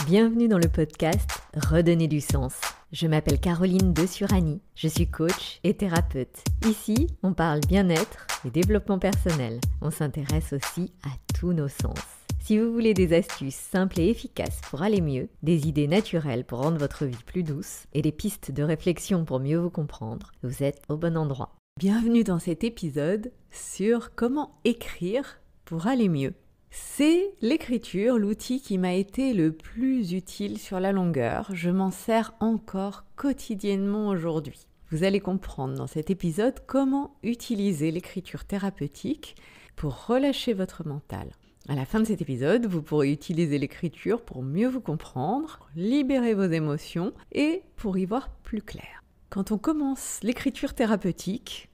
Bienvenue dans le podcast Redonner du sens. Je m'appelle Caroline Dessurani, je suis coach et thérapeute. Ici, on parle bien-être et développement personnel. On s'intéresse aussi à tous nos sens. Si vous voulez des astuces simples et efficaces pour aller mieux, des idées naturelles pour rendre votre vie plus douce et des pistes de réflexion pour mieux vous comprendre, vous êtes au bon endroit. Bienvenue dans cet épisode sur comment écrire pour aller mieux. C'est l'écriture, l'outil qui m'a été le plus utile sur la longueur. Je m'en sers encore quotidiennement aujourd'hui. Vous allez comprendre dans cet épisode comment utiliser l'écriture thérapeutique pour relâcher votre mental. À la fin de cet épisode, vous pourrez utiliser l'écriture pour mieux vous comprendre, libérer vos émotions et pour y voir plus clair. Quand on commence l'écriture thérapeutique,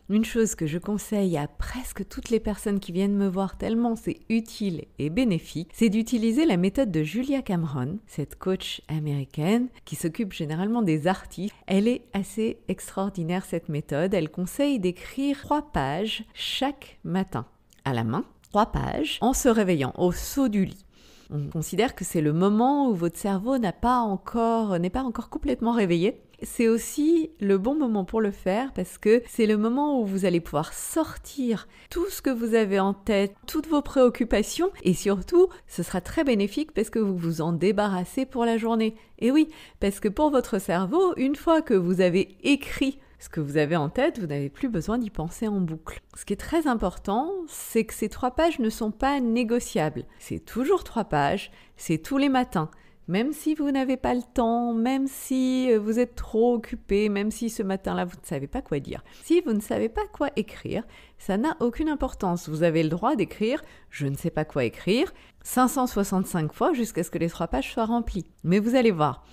une chose que je conseille à presque toutes les personnes qui viennent me voir tellement c'est utile et bénéfique, c'est d'utiliser la méthode de Julia Cameron, cette coach américaine qui s'occupe généralement des artistes. Elle est assez extraordinaire cette méthode. Elle conseille d'écrire 3 pages chaque matin, à la main, 3 pages, en se réveillant au saut du lit. On considère que c'est le moment où votre cerveau n'est pas encore complètement réveillé. C'est aussi le bon moment pour le faire parce que c'est le moment où vous allez pouvoir sortir tout ce que vous avez en tête, toutes vos préoccupations et surtout, ce sera très bénéfique parce que vous vous en débarrassez pour la journée. Et oui, parce que pour votre cerveau, une fois que vous avez écrit ce que vous avez en tête, vous n'avez plus besoin d'y penser en boucle. Ce qui est très important, c'est que ces 3 pages ne sont pas négociables. C'est toujours 3 pages, c'est tous les matins. Même si vous n'avez pas le temps, même si vous êtes trop occupé, même si ce matin-là, vous ne savez pas quoi dire. Si vous ne savez pas quoi écrire, ça n'a aucune importance. Vous avez le droit d'écrire « je ne sais pas quoi écrire » 565 fois jusqu'à ce que les 3 pages soient remplies. Mais vous allez voir.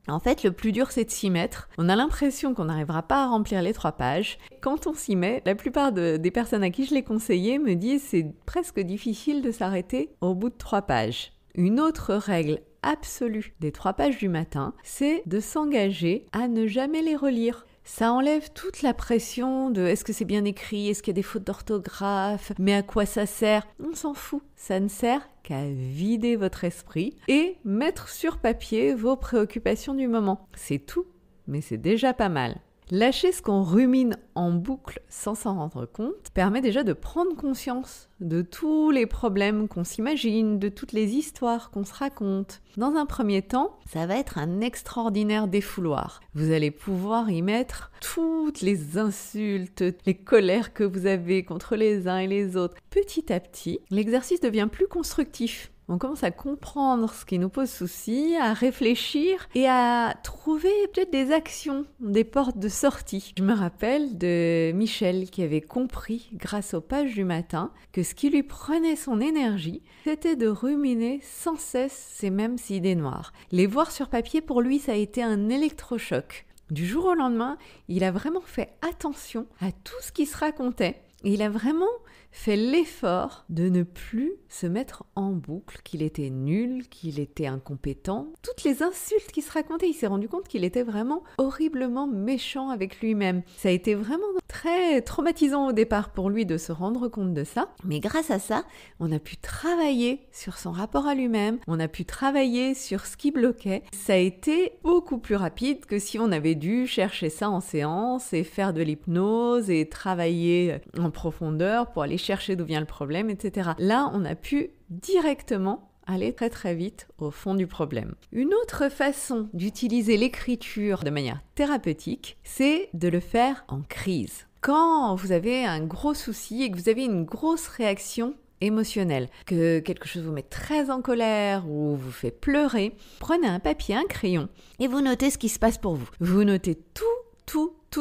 En fait, le plus dur, c'est de s'y mettre. On a l'impression qu'on n'arrivera pas à remplir les 3 pages. Quand on s'y met, la plupart des personnes à qui je l'ai conseillé me disent que c'est presque difficile de s'arrêter au bout de 3 pages. Une autre règle absolue des 3 pages du matin, c'est de s'engager à ne jamais les relire. Ça enlève toute la pression de est-ce que c'est bien écrit, est-ce qu'il y a des fautes d'orthographe, mais à quoi ça sert? On s'en fout, ça ne sert qu'à vider votre esprit et mettre sur papier vos préoccupations du moment. C'est tout, mais c'est déjà pas mal. Lâcher ce qu'on rumine en boucle sans s'en rendre compte permet déjà de prendre conscience de tous les problèmes qu'on s'imagine, de toutes les histoires qu'on se raconte. Dans un premier temps, ça va être un extraordinaire défouloir. Vous allez pouvoir y mettre toutes les insultes, les colères que vous avez contre les uns et les autres. Petit à petit, l'exercice devient plus constructif. On commence à comprendre ce qui nous pose souci, à réfléchir et à trouver peut-être des actions, des portes de sortie. Je me rappelle de Michel qui avait compris, grâce aux pages du matin, que ce qui lui prenait son énergie, c'était de ruminer sans cesse ces mêmes idées noires. Les voir sur papier, pour lui, ça a été un électrochoc. Du jour au lendemain, il a vraiment fait attention à tout ce qui se racontait. Et il a vraiment fait l'effort de ne plus se mettre en boucle, qu'il était nul, qu'il était incompétent. Toutes les insultes qu'il se racontait, il s'est rendu compte qu'il était vraiment horriblement méchant avec lui-même. Ça a été vraiment très traumatisant au départ pour lui de se rendre compte de ça. Mais grâce à ça, on a pu travailler sur son rapport à lui-même, on a pu travailler sur ce qui bloquait. Ça a été beaucoup plus rapide que si on avait dû chercher ça en séance et faire de l'hypnose et travailler en profondeur pour aller chercher d'où vient le problème, etc. Là, on a pu directement aller très très vite au fond du problème. Une autre façon d'utiliser l'écriture de manière thérapeutique, c'est de le faire en crise. Quand vous avez un gros souci et que vous avez une grosse réaction émotionnelle, que quelque chose vous met très en colère ou vous fait pleurer, prenez un papier, un crayon et vous notez ce qui se passe pour vous. Vous notez tout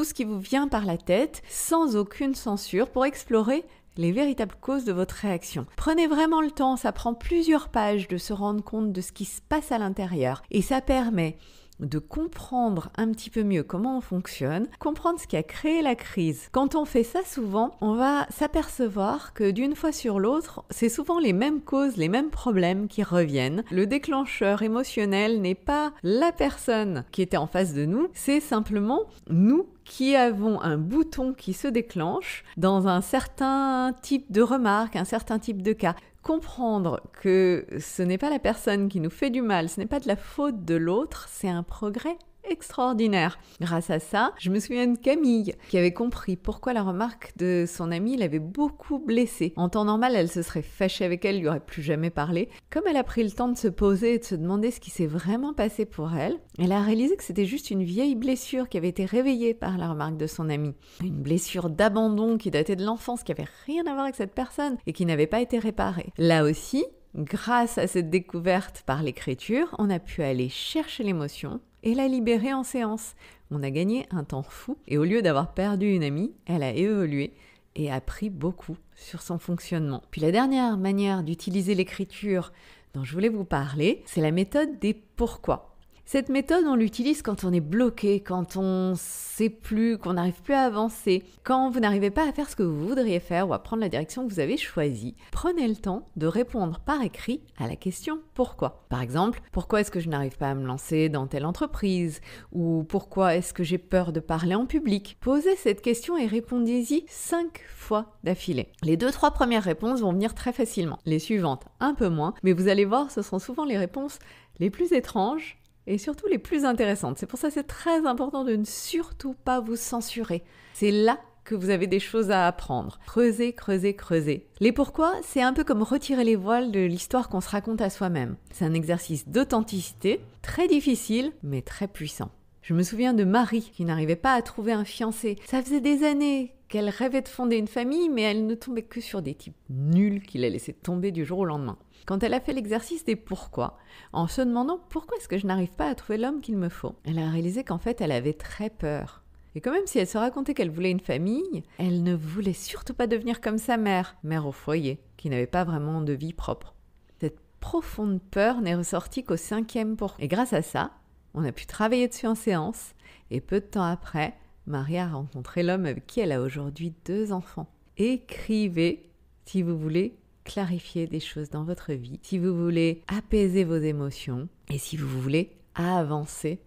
ce qui vous vient par la tête sans aucune censure pour explorer les véritables causes de votre réaction. Prenez vraiment le temps, ça prend plusieurs pages de se rendre compte de ce qui se passe à l'intérieur et ça permet de comprendre un petit peu mieux comment on fonctionne, comprendre ce qui a créé la crise. Quand on fait ça souvent, on va s'apercevoir que d'une fois sur l'autre, c'est souvent les mêmes causes, les mêmes problèmes qui reviennent. Le déclencheur émotionnel n'est pas la personne qui était en face de nous, c'est simplement nous qui avons un bouton qui se déclenche dans un certain type de remarque, un certain type de cas. comprendre que ce n'est pas la personne qui nous fait du mal, ce n'est pas de la faute de l'autre, c'est un progrès extraordinaire. Grâce à ça, je me souviens de Camille qui avait compris pourquoi la remarque de son amie l'avait beaucoup blessée. En temps normal, elle se serait fâchée avec elle, lui aurait plus jamais parlé. Comme elle a pris le temps de se poser et de se demander ce qui s'est vraiment passé pour elle, elle a réalisé que c'était juste une vieille blessure qui avait été réveillée par la remarque de son amie. Une blessure d'abandon qui datait de l'enfance, qui avait rien à voir avec cette personne et qui n'avait pas été réparée. Là aussi, grâce à cette découverte par l'écriture, on a pu aller chercher l'émotion et la libérer en séance. On a gagné un temps fou et au lieu d'avoir perdu une amie, elle a évolué et appris beaucoup sur son fonctionnement. Puis la dernière manière d'utiliser l'écriture dont je voulais vous parler, c'est la méthode des pourquoi. Cette méthode, on l'utilise quand on est bloqué, quand on ne sait plus, qu'on n'arrive plus à avancer, quand vous n'arrivez pas à faire ce que vous voudriez faire ou à prendre la direction que vous avez choisie. Prenez le temps de répondre par écrit à la question « Pourquoi ?». Par exemple, pourquoi est-ce que je n'arrive pas à me lancer dans telle entreprise ? Ou pourquoi est-ce que j'ai peur de parler en public ? Posez cette question et répondez-y 5 fois d'affilée. Les 2-3 premières réponses vont venir très facilement. Les suivantes, un peu moins, mais vous allez voir, ce seront souvent les réponses les plus étranges et surtout les plus intéressantes. C'est pour ça que c'est très important de ne surtout pas vous censurer. C'est là que vous avez des choses à apprendre. Creusez, creusez, creusez. Les pourquoi, c'est un peu comme retirer les voiles de l'histoire qu'on se raconte à soi-même. C'est un exercice d'authenticité, très difficile, mais très puissant. Je me souviens de Marie qui n'arrivait pas à trouver un fiancé. Ça faisait des années qu'elle rêvait de fonder une famille, mais elle ne tombait que sur des types nuls qui la laissaient tomber du jour au lendemain. Quand elle a fait l'exercice des pourquoi, en se demandant pourquoi est-ce que je n'arrive pas à trouver l'homme qu'il me faut, elle a réalisé qu'en fait elle avait très peur. Et quand même si elle se racontait qu'elle voulait une famille, elle ne voulait surtout pas devenir comme sa mère au foyer, qui n'avait pas vraiment de vie propre. Cette profonde peur n'est ressortie qu'au 5e pourquoi. Et grâce à ça, on a pu travailler dessus en séance, et peu de temps après, Marie a rencontré l'homme avec qui elle a aujourd'hui 2 enfants. Écrivez si vous voulez clarifier des choses dans votre vie, si vous voulez apaiser vos émotions et si vous voulez avancer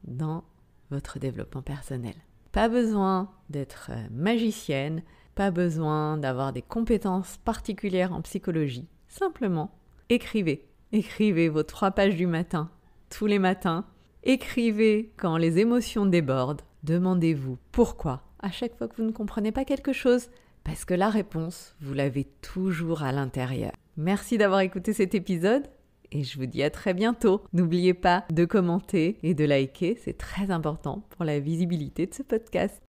dans votre développement personnel. Pas besoin d'être magicienne, pas besoin d'avoir des compétences particulières en psychologie. Simplement, écrivez. Écrivez vos 3 pages du matin, tous les matins. Écrivez quand les émotions débordent. Demandez-vous pourquoi. À chaque fois que vous ne comprenez pas quelque chose, parce que la réponse, vous l'avez toujours à l'intérieur. Merci d'avoir écouté cet épisode et je vous dis à très bientôt. N'oubliez pas de commenter et de liker, c'est très important pour la visibilité de ce podcast.